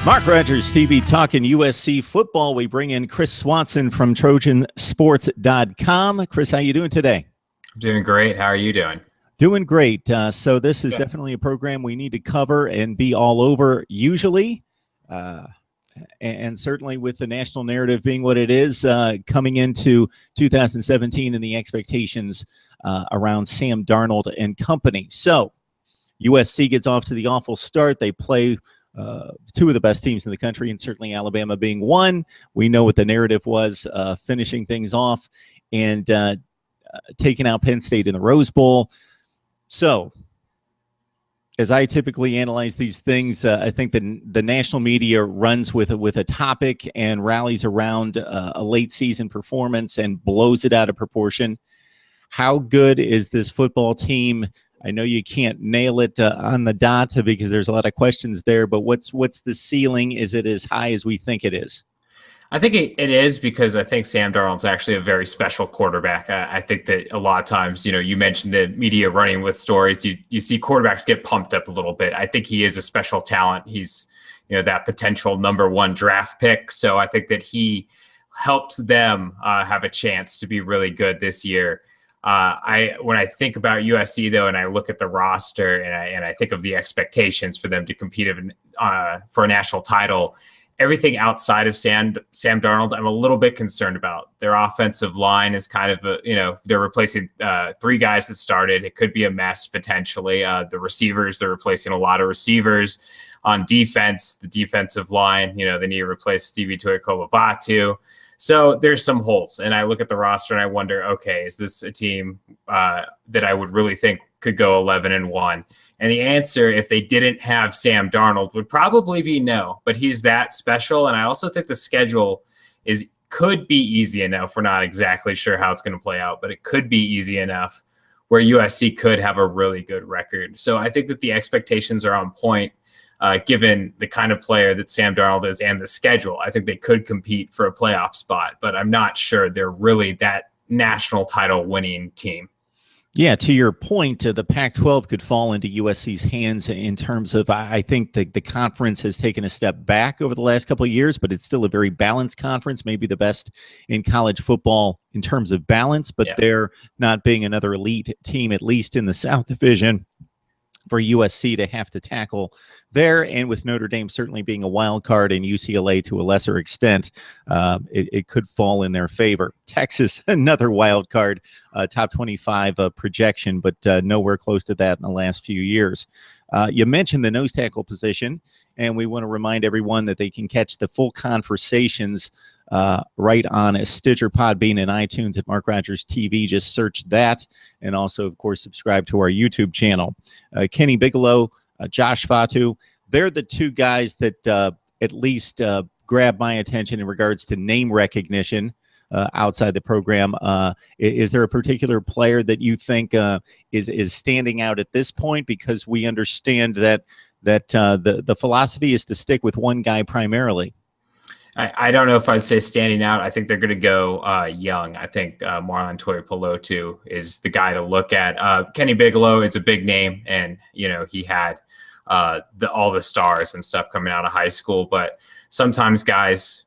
Mark Rogers TV talking USC football. We bring in Chris Swanson from Trojansports.com. Chris, how you doing today? I'm doing great. How are you doing? Doing great. So this is Good. definitely a program we need to cover and be all over usually. And certainly with the national narrative being what it is coming into 2017 and the expectations around Sam Darnold and company. So USC gets off to the awful start. They play two of the best teams in the country, and certainly Alabama being one. We know what the narrative was, finishing things off and taking out Penn State in the Rose Bowl. So, as I typically analyze these things, I think the national media runs with a topic and rallies around a late season performance and blows it out of proportion. How good is this football team? I know you can't nail it on the dot because there's a lot of questions there, but what's the ceiling? Is it as high as we think it is? I think it is because I think Sam Darnold's actually a very special quarterback. I think that a lot of times, you mentioned the media running with stories. You see quarterbacks get pumped up a little bit. I think he is a special talent. He's, that potential number one draft pick. So I think that he helps them have a chance to be really good this year. When I think about USC though, and I look at the roster and I think of the expectations for them to compete for a national title, everything outside of Sam Darnold, I'm a little bit concerned about. Their offensive line is kind of they're replacing three guys that started. It could be a mess potentially. The receivers, they're replacing a lot of receivers. On defense, the defensive line, they need to replace Stevie Tuikovatu. So there's some holes, and I look at the roster and I wonder, okay, is this a team that I would really think could go 11-1? And the answer, if they didn't have Sam Darnold, would probably be no. But he's that special, and I also think the schedule could be easy enough. We're not exactly sure how it's going to play out, but it could be easy enough where USC could have a really good record. So I think that the expectations are on point. Given the kind of player that Sam Darnold is and the schedule, I think they could compete for a playoff spot, but I'm not sure they're really that national title winning team. Yeah, to your point, the Pac-12 could fall into USC's hands in terms of, I think the conference has taken a step back over the last couple of years, but it's still a very balanced conference, maybe the best in college football in terms of balance, but they're not being another elite team, at least in the South Division, for USC to have to tackle there. And with Notre Dame certainly being a wild card and UCLA to a lesser extent, it could fall in their favor. Texas, another wild card, top 25 projection, but nowhere close to that in the last few years. You mentioned the nose tackle position, and we want to remind everyone that they can catch the full conversations right on a Stitcher, Podbean, and iTunes at Mark Rogers TV. Just search that, and also, of course, subscribe to our YouTube channel. Kenny Bigelow, Josh Fatu, they're the two guys that at least grab my attention in regards to name recognition outside the program. Is there a particular player that you think is standing out at this point? Because we understand that the philosophy is to stick with one guy primarily. I don't know if I'd say standing out. I think they're going to go young. I think Marlon Tuipulotu is the guy to look at. Kenny Bigelow is a big name, and he had all the stars and stuff coming out of high school. But sometimes guys,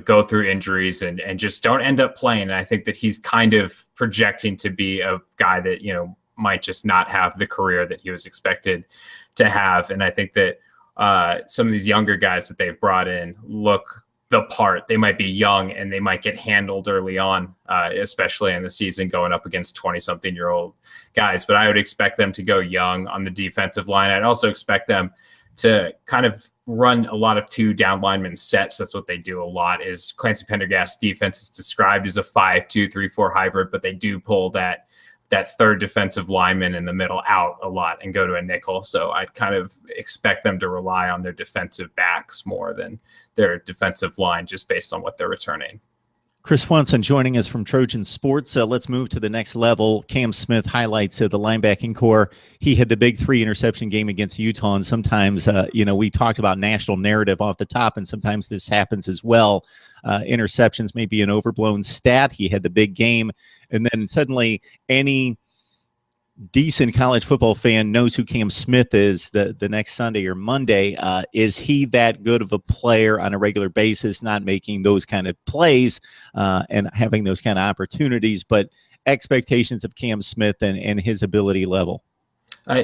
go through injuries and just don't end up playing. And I think that he's kind of projecting to be a guy that might just not have the career that he was expected to have. And I think that some of these younger guys that they've brought in look the part. They might be young and they might get handled early on, especially in the season going up against 20-something-year-old guys. But I would expect them to go young on the defensive line. I'd also expect them to kind of run a lot of two down lineman sets. That's what they do a lot. Is Clancy Pendergast's defense is described as a 5-2-3-4 hybrid, but they do pull that third defensive lineman in the middle out a lot and go to a nickel. So I'd kind of expect them to rely on their defensive backs more than their defensive line, just based on what they're returning. Chris Swanson joining us from Trojan Sports. Let's move to the next level. Cam Smith highlights the linebacking core. He had the big 3-interception game against Utah, and sometimes, we talked about national narrative off the top, and sometimes this happens as well. Interceptions may be an overblown stat. He had the big game, and then suddenly any decent college football fan knows who Cam Smith is the next Sunday or Monday. Is he that good of a player on a regular basis, not making those kind of plays and having those kind of opportunities, but expectations of Cam Smith and his ability level?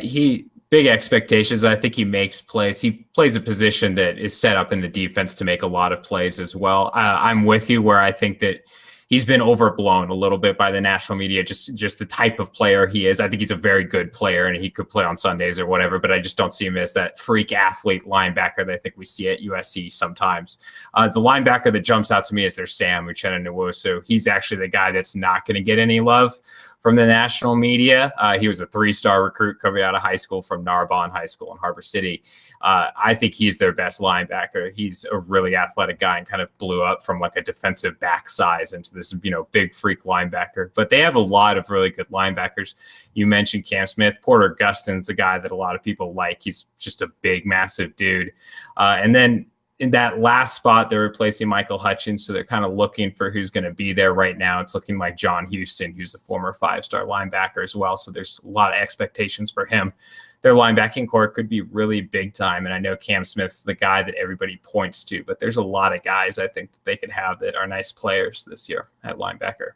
He big expectations. I think he makes plays. He plays a position that is set up in the defense to make a lot of plays as well. I'm with you where I think that he's been overblown a little bit by the national media, just the type of player he is. I think he's a very good player and he could play on Sundays or whatever, but I just don't see him as that freak athlete linebacker that I think we see at USC sometimes. The linebacker that jumps out to me is their Sam Uchenna-Nwosu. He's actually the guy that's not going to get any love from the national media. He was a 3-star recruit coming out of high school from Narbonne High School in Harbor City. I think he's their best linebacker. He's a really athletic guy and kind of blew up from like a defensive back size into this, big freak linebacker. But they have a lot of really good linebackers. You mentioned Cam Smith. Porter Gustin's a guy that a lot of people like. He's just a big, massive dude. And then in that last spot, they're replacing Michael Hutchins, so they're kind of looking for who's going to be there right now. It's looking like John Houston, who's a former 5-star linebacker as well, so there's a lot of expectations for him. Their linebacking core could be really big time, and I know Cam Smith's the guy that everybody points to, but there's a lot of guys I think that they could have that are nice players this year at linebacker.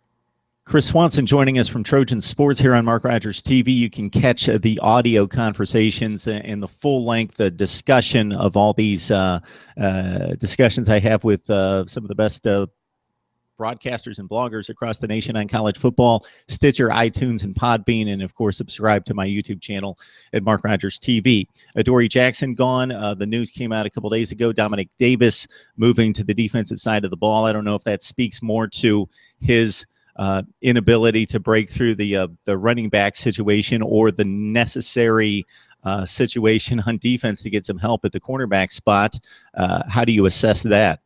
Chris Swanson joining us from Trojans Sports here on Mark Rogers TV. You can catch the audio conversations and the full-length discussion of all these discussions I have with some of the best broadcasters and bloggers across the nation on college football, Stitcher, iTunes, and Podbean, and, of course, subscribe to my YouTube channel at Mark Rogers TV. Adoree Jackson gone. The news came out a couple days ago. Dominic Davis moving to the defensive side of the ball. I don't know if that speaks more to his inability to break through the running back situation or the necessary situation on defense to get some help at the cornerback spot. How do you assess that?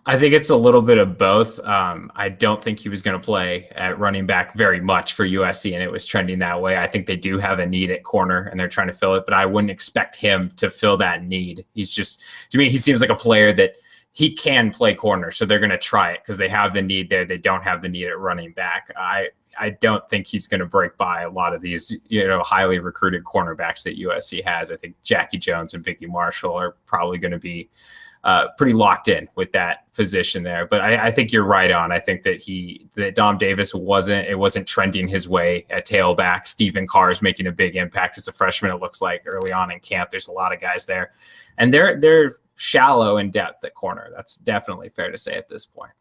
I think it's a little bit of both. I don't think he was going to play at running back very much for USC, and it was trending that way. I think they do have a need at corner, and they're trying to fill it, but I wouldn't expect him to fill that need. He's just, to me, he seems like a player that he can play corner, so they're going to try it because they have the need there. They don't have the need at running back. I don't think he's going to break by a lot of these, highly recruited cornerbacks that USC has. I think Jackie Jones and Biggie Marshall are probably going to be pretty locked in with that position there. But I think you're right on. I think that Dom Davis wasn't trending his way at tailback. Stephen Carr is making a big impact as a freshman. It looks like early on in camp, there's a lot of guys there, and they're shallow in depth at corner. That's definitely fair to say at this point.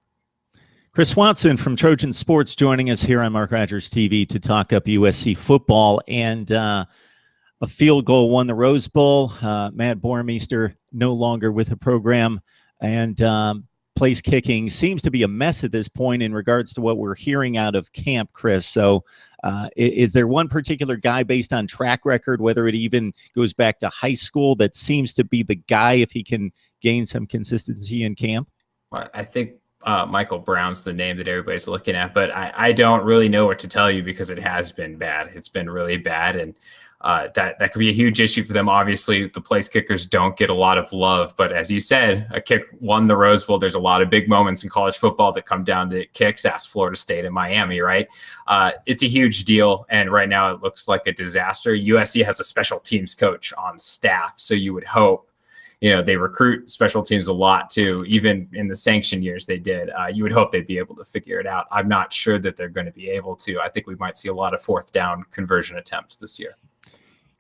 Chris Swanson from Trojan Sports joining us here on Mark Rogers TV to talk up USC football. And a field goal won the Rose Bowl. Matt Bormeister no longer with the program, and place kicking seems to be a mess at this point in regards to what we're hearing out of camp, Chris. So is there one particular guy based on track record, whether it even goes back to high school, that seems to be the guy if he can gain some consistency in camp? I think Michael Brown's the name that everybody's looking at, but I don't really know what to tell you because it has been bad. It's been really bad, and that could be a huge issue for them. Obviously, the place kickers don't get a lot of love, but as you said, a kick won the Rose Bowl. There's a lot of big moments in college football that come down to kicks. Ask Florida State and Miami, right? It's a huge deal, and right now it looks like a disaster. USC has a special teams coach on staff, so you would hope, they recruit special teams a lot too. Even in the sanction years they did. You would hope they'd be able to figure it out. I'm not sure that they're going to be able to. I think we might see a lot of 4th down conversion attempts this year.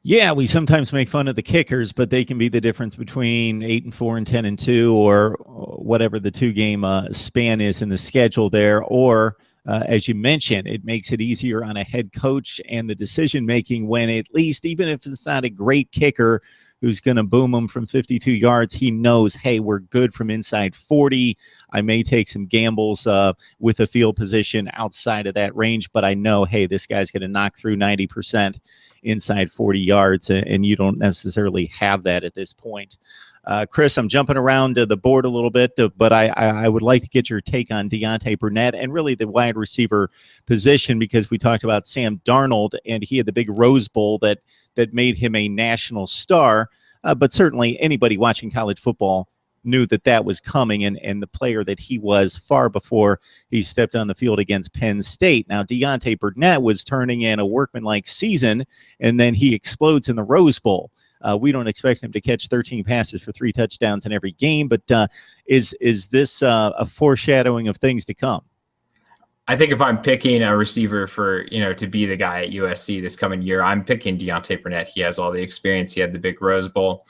Yeah, we sometimes make fun of the kickers, but they can be the difference between 8-4 and 10-2, or whatever the 2-game span is in the schedule there. Or, as you mentioned, it makes it easier on a head coach and the decision-making when, at least, even if it's not a great kicker who's going to boom them from 52 yards, he knows, hey, we're good from inside 40. I may take some gambles with a field position outside of that range, but I know, hey, this guy's going to knock through 90% inside 40 yards, and you don't necessarily have that at this point. Chris, I'm jumping around the board a little bit, but I would like to get your take on Deontay Burnett and really the wide receiver position, because we talked about Sam Darnold, and he had the big Rose Bowl that made him a national star. But certainly anybody watching college football knew that that was coming, and the player that he was far before he stepped on the field against Penn State. Now, Deontay Burnett was turning in a workmanlike season, and then he explodes in the Rose Bowl. We don't expect him to catch 13 passes for 3 touchdowns in every game, but is this a foreshadowing of things to come? I think if I'm picking a receiver for, to be the guy at USC this coming year, I'm picking Deontay Burnett. He has all the experience. He had the big Rose Bowl.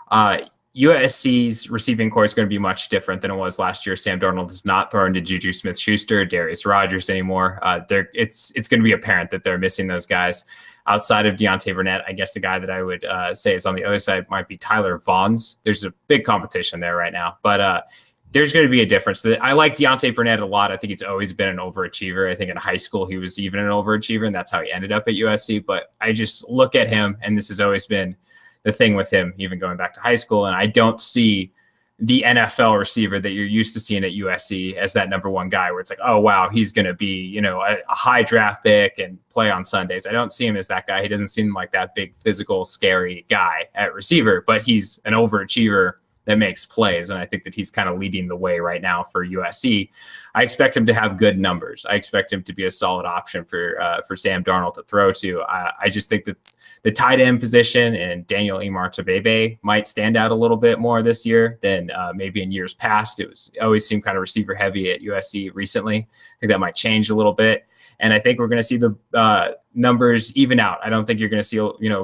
USC's receiving core is going to be much different than it was last year. Sam Darnold is not throwing to Juju Smith-Schuster, Darius Rogers anymore. It's going to be apparent that they're missing those guys. Outside of Deontay Burnett, I guess the guy that I would say is on the other side might be Tyler Vaughns. There's a big competition there right now, but there's going to be a difference. I like Deontay Burnett a lot. I think he's always been an overachiever. I think in high school he was even an overachiever, and that's how he ended up at USC. But I just look at him, and this has always been the thing with him, even going back to high school, and I don't see the NFL receiver that you're used to seeing at USC as that number one guy where it's like, oh, wow, he's going to be, a high draft pick and play on Sundays. I don't see him as that guy. He doesn't seem like that big, physical, scary guy at receiver, but he's an overachiever that makes plays. And I think that he's kind of leading the way right now for USC. I expect him to have good numbers. I expect him to be a solid option for Sam Darnold to throw to. I just think that the tight end position and Daniel Imartabebe might stand out a little bit more this year than maybe in years past. It always seemed kind of receiver heavy at USC recently. I think that might change a little bit. And I think we're going to see the numbers even out. I don't think you're going to see,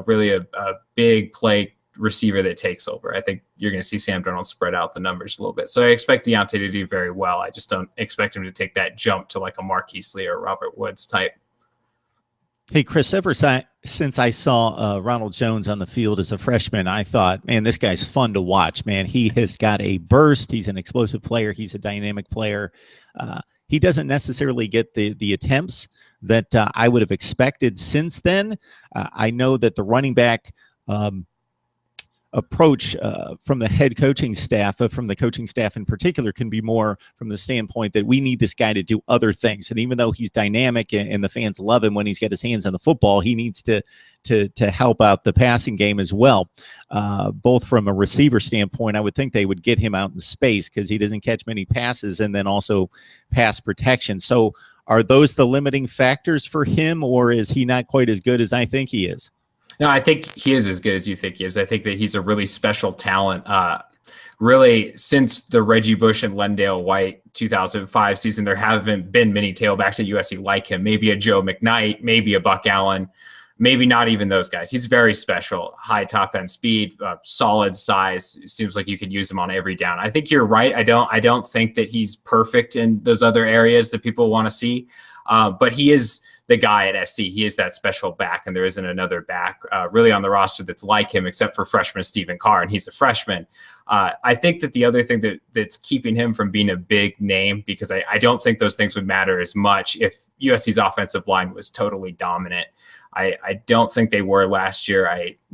really a big play receiver that takes over. I think you're going to see Sam Darnold spread out the numbers a little bit. So I expect Deontay to do very well. I just don't expect him to take that jump to like a Marquise Lee or Robert Woods type. Hey, Chris, since I saw Ronald Jones on the field as a freshman, I thought, man, this guy's fun to watch, man. He has got a burst. He's an explosive player. He's a dynamic player. He doesn't necessarily get the attempts that I would have expected since then. I know that the running back approach from the head coaching staff, from the coaching staff in particular, can be more from the standpoint that we need this guy to do other things. And even though he's dynamic and the fans love him when he's got his hands on the football, he needs to help out the passing game as well. Both from a receiver standpoint, I would think they would get him out in space because he doesn't catch many passes, and then also pass protection. So are those the limiting factors for him, or is he not quite as good as I think he is? No, I think he is as good as you think he is. I think that he's a really special talent. Really, since the Reggie Bush and Lendale White 2005 season, there haven't been many tailbacks at USC like him. Maybe a Joe McKnight, maybe a Buck Allen, maybe not even those guys. He's very special. High top end speed, solid size. It seems like you could use him on every down. I think you're right. I don't think that he's perfect in those other areas that people want to see, but he is the guy at SC. He is that special back, and there isn't another back really on the roster that's like him except for freshman Stephen Carr, and he's a freshman. I think that the other thing that's keeping him from being a big name, because I don't think those things would matter as much if USC's offensive line was totally dominant. I don't think they were last year.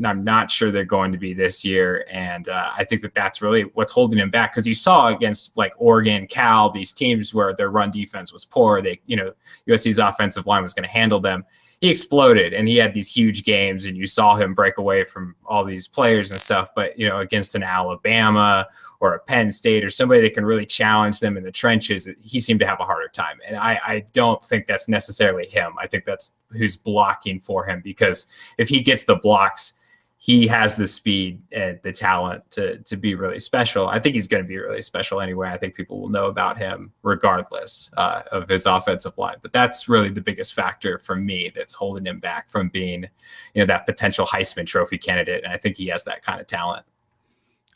I'm not sure they're going to be this year. And I think that that's really what's holding him back, because you saw against like Oregon, Cal, these teams where their run defense was poor. USC's offensive line was going to handle them. He exploded and he had these huge games, and you saw him break away from all these players and stuff. But, against an Alabama or a Penn State or somebody that can really challenge them in the trenches, he seemed to have a harder time. And I don't think that's necessarily him. I think that's who's blocking for him, because if he gets the blocks, he has the speed and the talent to be really special. I think he's going to be really special anyway. I think people will know about him regardless of his offensive line. But that's really the biggest factor for me that's holding him back from being, that potential Heisman Trophy candidate. And I think he has that kind of talent.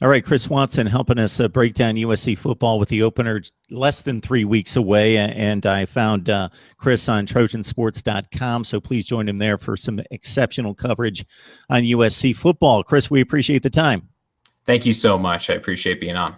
All right, Chris Watson helping us break down USC football with the opener less than 3 weeks away. And I found Chris on Trojansports.com, so please join him there for some exceptional coverage on USC football. Chris, we appreciate the time. Thank you so much. I appreciate being on.